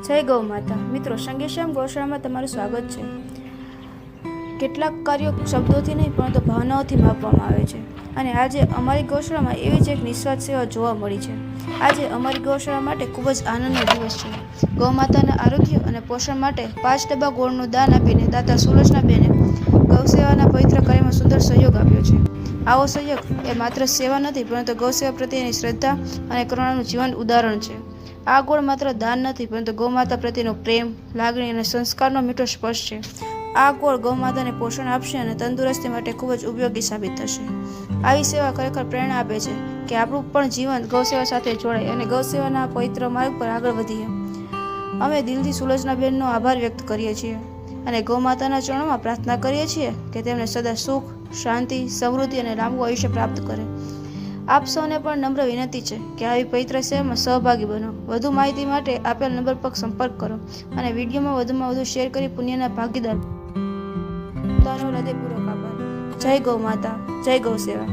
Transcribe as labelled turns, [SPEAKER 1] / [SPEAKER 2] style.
[SPEAKER 1] જય ગૌ માતા. મિત્રો, સંગીશ્યામ ગૌશાળામાં તમારું સ્વાગત છે. કેટલાક કાર્યો શબ્દોથી નહીં પરંતુ ભાવનાઓથી માપવામાં આવે છે. અને આજે અમારી ગૌશાળામાં એવી જ એક નિસ્વાર્થ સેવા જોવા મળી છે. આજે અમારી ગૌશાળા માટે ખૂબ જ આનંદનો દિવસ છે. ગૌ માતાના આરોગ્ય અને પોષણ માટે 5 ડબ્બા ગોળનું દાન આપીને દાતા સુલોચનાબેને ગૌ સેવાના પવિત્ર કાર્યમાં સુંદર સહયોગ આપ્યો છે. આવો સહયોગ એ માત્ર સેવા નથી પરંતુ ગૌ સેવા પ્રત્યેની શ્રદ્ધા અને કરુણાનું જીવંત ઉદાહરણ છે. આ ગોળ માત્ર દાન નથી પરંતુ ગૌમાતા પ્રત્યેનો પ્રેમ, લાગણી અને સંસ્કારનો મીઠો સ્પર્શ છે. આ ગોળ ગૌમાતાને પોષણ આપશે અને તંદુરસ્તી માટે ખૂબ જ ઉપયોગી સાબિત થશે. આવી સેવા ખરેખર પ્રેરણા આપે છે કે આપણું પણ જીવન ગૌસેવા સાથે જોડાય અને ગૌસેવાના પવિત્ર માર્ગ પર આગળ વધીએ. અમે દિલથી સુલોચનાબેનનો આભાર વ્યક્ત કરીએ છીએ અને ગૌમાતાના ચરણોમાં પ્રાર્થના કરીએ છીએ કે તેમને સદા સુખ, શાંતિ, સમૃદ્ધિ અને લાંબુ આયુષ્ય પ્રાપ્ત કરે. આપ સૌને પણ નમ્ર વિનંતી છે કે આવી પવિત્ર સેવામાં સહભાગી બનો. વધુ માહિતી માટે આપેલ નંબર પર સંપર્ક કરો અને વિડીયોમાં વધુમાં વધુ શેર કરી પુણ્યના ભાગીદાર બનો. હૃદયપૂર્વક આભાર. જય ગૌ માતા, જય ગૌ સેવા.